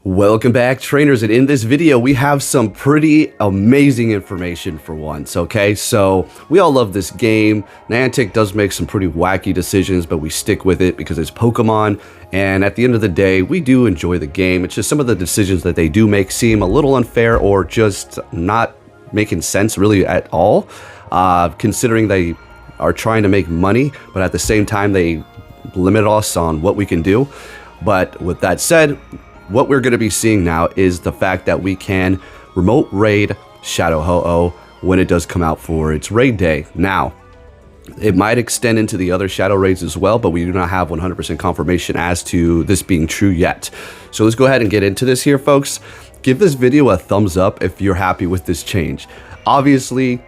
Welcome back, trainers, and in this video we have some pretty amazing information for once. Okay, so we all love this game. Niantic does make some pretty wacky decisions, but we stick with it because it's Pokemon, and at the end of the day we do enjoy the game. It's just some of the decisions that they do make seem a little unfair or just not making sense really at all, considering they are trying to make money, but at the same time they limit us on what we can do. But with that said, what we're going to be seeing now is the fact that we can remote raid Shadow Ho-Oh when it does come out for its raid day. Now, it might extend into the other Shadow raids as well, but we do not have 100% confirmation as to this being true yet. So let's go ahead and get into this here, folks. Give this video a thumbs up if you're happy with this change. Obviously,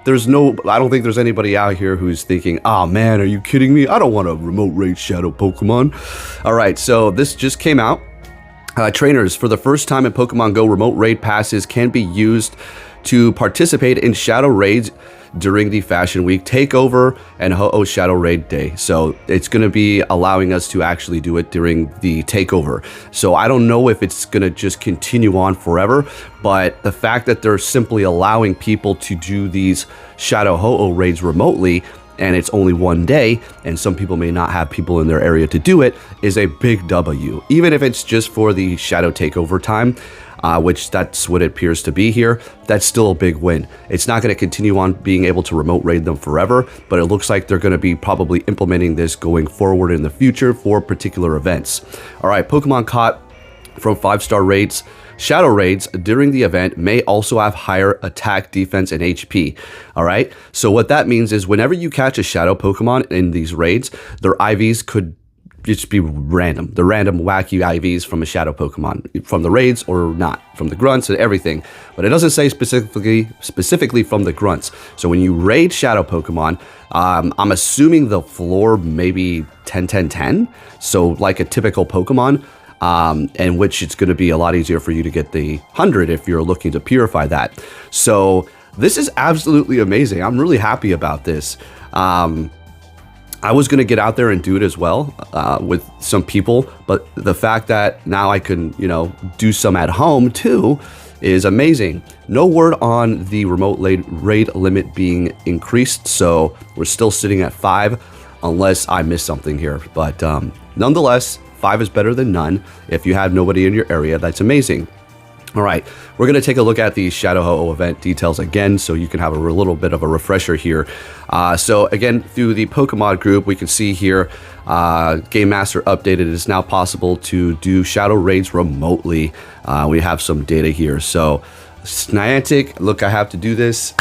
I don't think there's anybody out here who's thinking, oh man, are you kidding me? I don't want to remote raid Shadow Pokemon. All right, so this just came out. Trainers, for the first time in Pokemon Go, remote raid passes can be used to participate in Shadow raids during the Fashion Week Takeover and Ho-Oh Shadow Raid Day. So it's going to be allowing us to actually do it during the Takeover. So I don't know if it's going to just continue on forever, but the fact that they're simply allowing people to do these Shadow Ho-Oh raids remotely, and it's only one day, and some people may not have people in their area to do it, is a big W. Even if it's just for the Shadow Takeover time, which that's what it appears to be here, that's still a big win. It's not going to continue on being able to remote raid them forever, but it looks like they're going to be probably implementing this going forward in the future for particular events. All right, Pokemon caught from 5-star raids. Shadow raids during the event may also have higher attack, defense, and HP. All right, so what that means is whenever you catch a Shadow Pokemon in these raids, their IVs could just be random. The random wacky IVs from a Shadow Pokemon, from the raids or not, from the grunts and everything. But it doesn't say specifically from the grunts. So when you raid Shadow Pokemon, I'm assuming the floor maybe 10-10-10. So like a typical Pokemon. In which it's going to be a lot easier for you to get the 100 if you're looking to purify that. So this is absolutely amazing. I'm really happy about this. I was going to get out there and do it as well with some people, but the fact that now I can, do some at home too is amazing. No word on the remote raid limit being increased, so we're still sitting at 5 unless I miss something here. But nonetheless, 5 is better than none. If you have nobody in your area, that's amazing. All right, we're going to take a look at the Shadow Ho-Oh event details again so you can have a little bit of a refresher here. So again, through the Pokemon group, we can see here, Game Master updated. It is now possible to do Shadow raids remotely. We have some data here. So Niantic, look, I have to do this.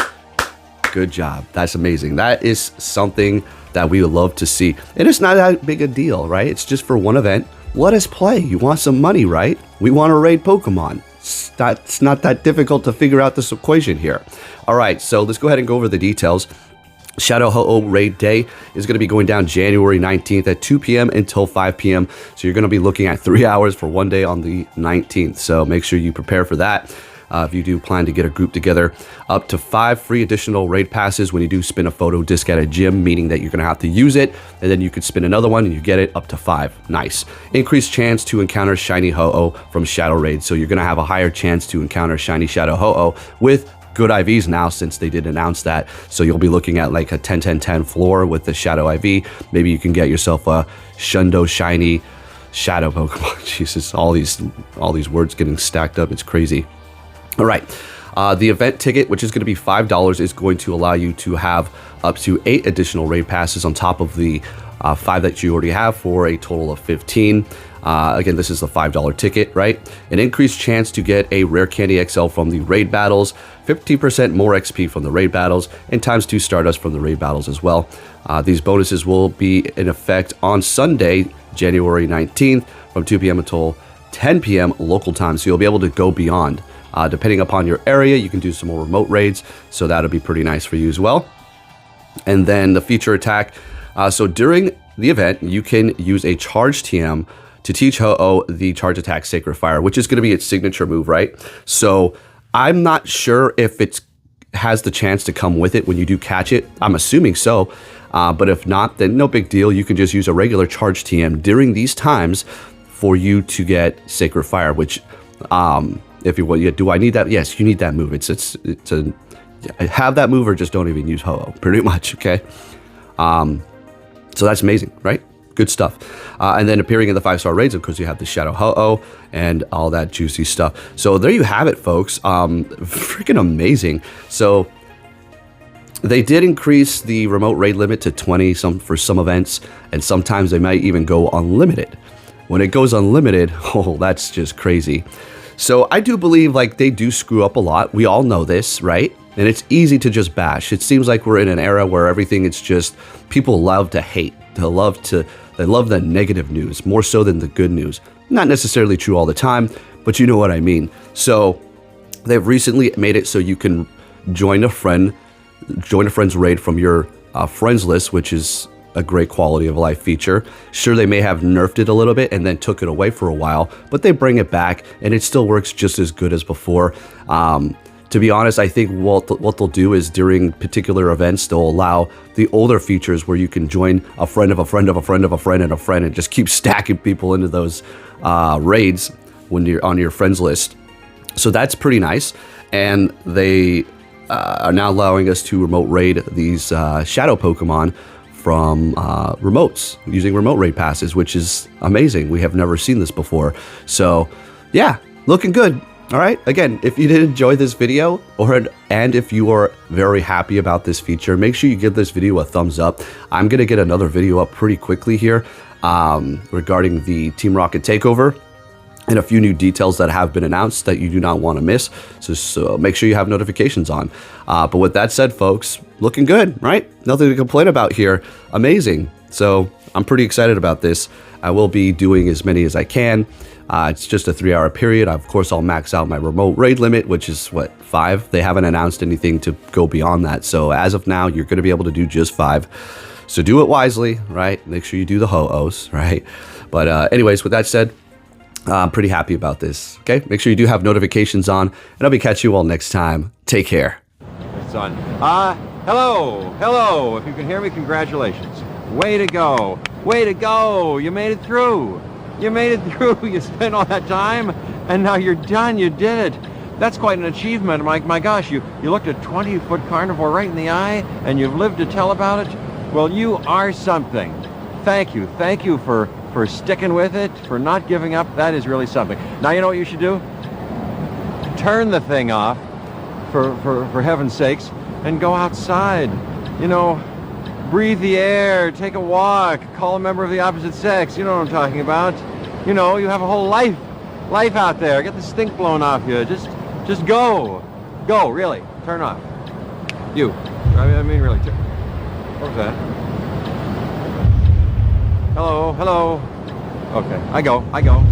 Good job. That's amazing. That is something that we would love to see. And it's not that big a deal, right? It's just for one event. Let us play. You want some money, right? We want to raid Pokemon. It's not that difficult to figure out this equation here. All right, so let's go ahead and go over the details. Shadow Ho-Oh Raid Day is going to be going down January 19th at 2 p.m. until 5 p.m. So you're going to be looking at 3 hours for one day on the 19th. So make sure you prepare for that. If you do plan to get a group together, up to 5 free additional raid passes when you do spin a photo disc at a gym, meaning that you're going to have to use it, and then you could spin another one and you get it up to 5. Nice. Increased chance to encounter Shiny Ho-Oh from Shadow Raid. So you're going to have a higher chance to encounter Shiny Shadow Ho-Oh with good IVs now, since they did announce that. So you'll be looking at like a 10-10-10 floor with the Shadow IV. Maybe you can get yourself a Shundo Shiny Shadow Pokemon. Jesus, all these words getting stacked up. It's crazy. All right, the event ticket, which is going to be $5, is going to allow you to have up to 8 additional raid passes on top of the 5 that you already have, for a total of 15. Again, this is the $5 ticket, right? An increased chance to get a Rare Candy XL from the raid battles, 50% more XP from the raid battles, and ×2 Stardust from the raid battles as well. These bonuses will be in effect on Sunday, January 19th from 2 p.m. until 10 p.m. local time, so you'll be able to go beyond. Depending upon your area, you can do some more remote raids, so that'll be pretty nice for you as well. And then the feature attack. So during the event, you can use a charge TM to teach Ho-Oh the charge attack Sacred Fire, which is going to be its signature move, right? So I'm not sure if it has the chance to come with it when you do catch it. I'm assuming so. But if not, then no big deal. You can just use a regular charge TM during these times for you to get Sacred Fire, which, if you want, do I need that? Yes, you need that move. It's a have that move or just don't even use Ho-Oh, pretty much, okay? So that's amazing, right? Good stuff. And then appearing in the 5-star raids, of course, you have the Shadow Ho-Oh and all that juicy stuff. So there you have it, folks. Freaking amazing. So they did increase the remote raid limit to 20 for some events, and sometimes they might even go unlimited. When it goes unlimited, oh, that's just crazy. So I do believe like they do screw up a lot. We all know this, right? And it's easy to just bash. It seems like we're in an era where everything, it's just people love to hate. They love the negative news more so than the good news. Not necessarily true all the time, but you know what I mean. So they've recently made it so you can join a friend's raid from your friends list, which is a great quality of life feature. Sure, they may have nerfed it a little bit and then took it away for a while, but they bring it back and it still works just as good as before. To be honest, I think what they'll do is during particular events, they'll allow the older features where you can join a friend of a friend of a friend of a friend and a friend and just keep stacking people into those raids when you're on your friends list. So that's pretty nice. And they are now allowing us to remote raid these shadow Pokemon from remotes using remote raid passes, which is amazing. We have never seen this before. So yeah, looking good. All right, again, if you did enjoy this video and if you are very happy about this feature, make sure you give this video a thumbs up. I'm going to get another video up pretty quickly here regarding the Team Rocket takeover and a few new details that have been announced that you do not want to miss. So make sure you have notifications on. But with that said, folks, looking good, right? Nothing to complain about here. Amazing. So I'm pretty excited about this. I will be doing as many as I can. It's just a 3-hour period. Of course, I'll max out my remote raid limit, which is, what, 5? They haven't announced anything to go beyond that. So as of now, you're going to be able to do just 5. So do it wisely, right? Make sure you do the Ho-Ohs, right? But anyways, with that said, I'm pretty happy about this, okay? Make sure you do have notifications on, and I'll be catching you all next time. Take care. It's on. Hello. If you can hear me, congratulations. Way to go. Way to go. You made it through. You made it through. You spent all that time, and now you're done. You did it. That's quite an achievement. My gosh, you looked a 20-foot carnivore right in the eye, and you've lived to tell about it. Well, you are something. Thank you. Thank you for sticking with it, for not giving up. That is really something. Now, you know what you should do? Turn the thing off, for heaven's sakes, and go outside. You know, breathe the air, take a walk, call a member of the opposite sex. You know what I'm talking about. You know, you have a whole life out there. Get the stink blown off you. Just go. Go, really. Turn off. You. I mean, really. What was that? Hello. Okay, I go.